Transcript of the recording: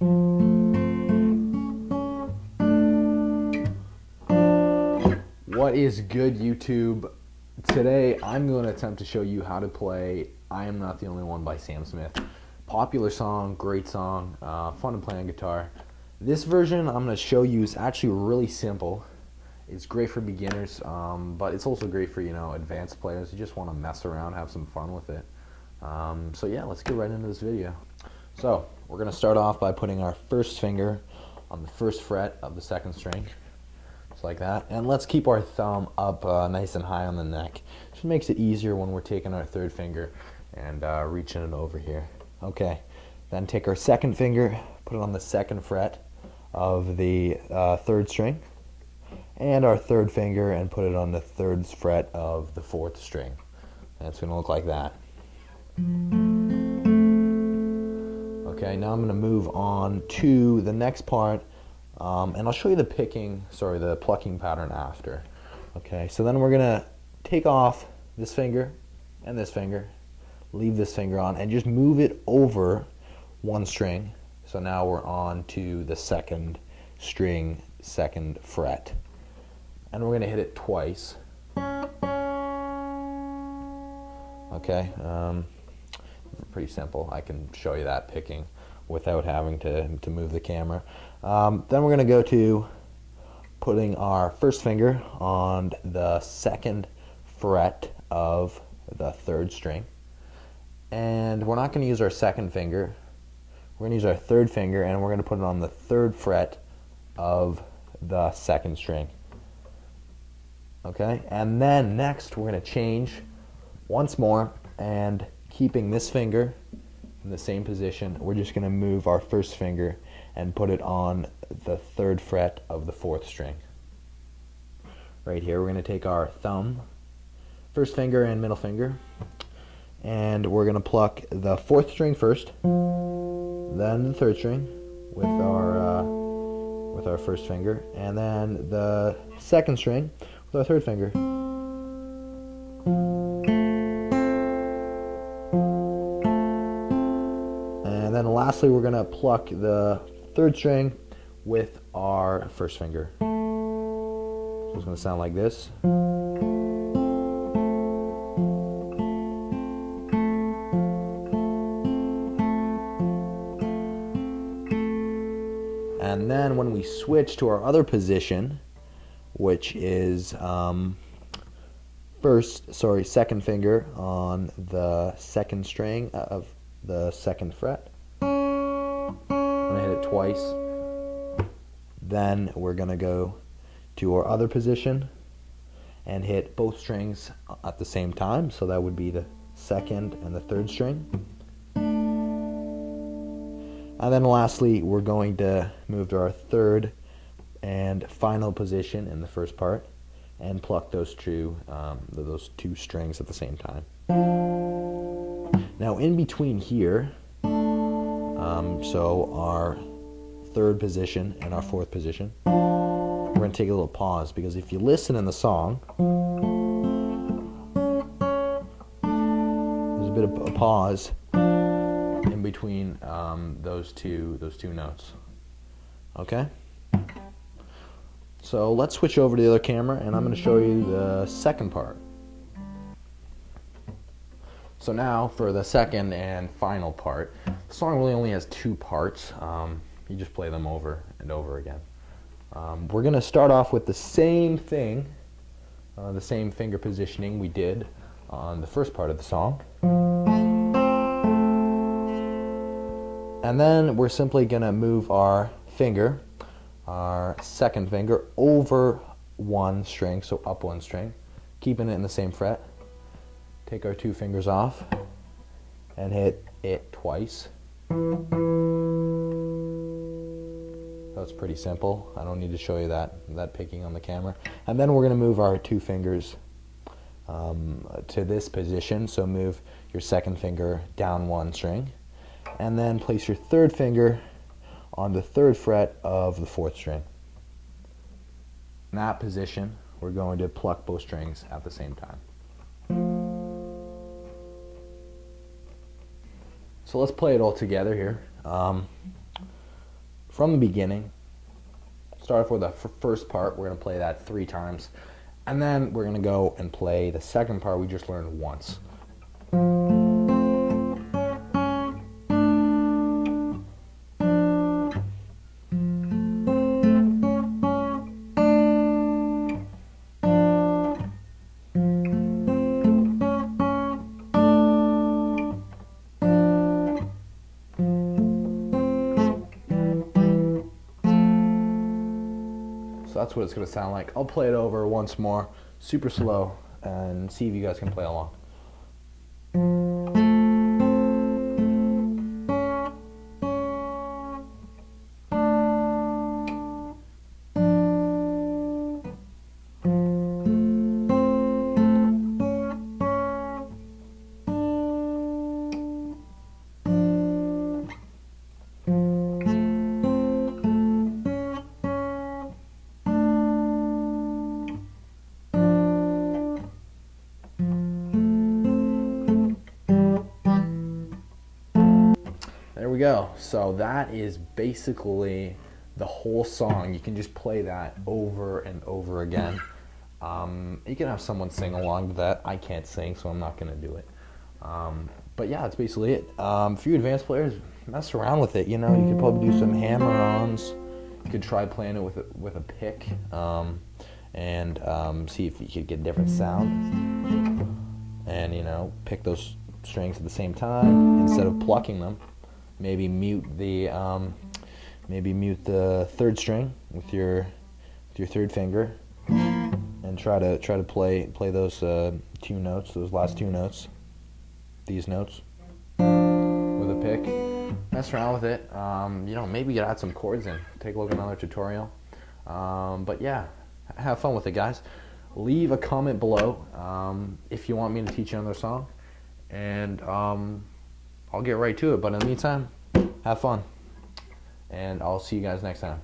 What is good, YouTube? Today I'm going to attempt to show you how to play I Am Not the Only One by Sam Smith. Popular song, great song, fun to play on guitar. This version I'm going to show you is actually really simple. It's great for beginners, but it's also great for, advanced players who just want to mess around, have some fun with it. So yeah, let's get right into this video. So we're going to start off by putting our first finger on the first fret of the second string. Just like that. And let's keep our thumb up nice and high on the neck. Just makes it easier when we're taking our third finger and reaching it over here. Okay, then take our second finger, put it on the second fret of the third string, and our third finger and put it on the third fret of the fourth string. And it's going to look like that. Okay, now I'm going to move on to the next part. And I'll show you the plucking pattern after. Okay, so then we're gonna take off this finger and this finger, leave this finger on, and just move it over one string. So now we're on to the second string, second fret. And we're gonna hit it twice. Okay, pretty simple. I can show you that picking without having to move the camera. Then we're going to go to putting our first finger on the second fret of the third string. And we're not going to use our second finger. We're going to use our third finger, and we're going to put it on the third fret of the second string. Okay? And then next we're going to change once more, and keeping this finger in the same position, we're just going to move our first finger and put it on the third fret of the fourth string. Right here, we're going to take our thumb, first finger and middle finger, and we're going to pluck the fourth string first, then the third string with our first finger, and then the second string with our third finger. And then lastly, we're going to pluck the third string with our first finger. So it's going to sound like this. And then when we switch to our other position, which is second finger on the second string of the second fret. I'm going to hit it twice. Then we're going to go to our other position and hit both strings at the same time. So that would be the second and the third string. And then lastly, we're going to move to our third and final position in the first part and pluck those two strings at the same time. Now in between here, so our third position and our fourth position, we're going to take a little pause, because if you listen in the song, there's a bit of a pause in between those two notes. Okay? So let's switch over to the other camera, and I'm going to show you the second part. So now for the second and final part. The song really only has two parts. You just play them over and over again. We're going to start off with the same thing, the same finger positioning we did on the first part of the song. And then we're simply going to move our finger, our second finger, over one string, so up one string, keeping it in the same fret. Take our two fingers off and hit it twice. That's pretty simple. I don't need to show you that picking on the camera. And then we're going to move our two fingers to this position. So move your second finger down one string, and then place your third finger on the third fret of the fourth string. In that position, we're going to pluck both strings at the same time. So let's play it all together here. from the beginning. Start off with the first part. We're going to play that 3 times. And then we're going to go and play the second part we just learned once. So that's what it's going to sound like. I'll play it over once more, super slow, and see if you guys can play along. There we go. So that is basically the whole song. You can just play that over and over again. You can have someone sing along to that. I can't sing, so I'm not going to do it. But yeah, that's basically it. For you advanced players, mess around with it. You know, you could probably do some hammer-ons. You could try playing it with a pick, and see if you could get a different sound. And you know, pick those strings at the same time instead of plucking them. Maybe mute the third string with your third finger, and try to play those 2 notes, those last 2 notes, these notes, with a pick. Mess around with it. You know, maybe you could add some chords in. Take a look at another tutorial. But yeah, have fun with it, guys. Leave a comment below if you want me to teach you another song, and I'll get right to it. But in the meantime, have fun, and I'll see you guys next time.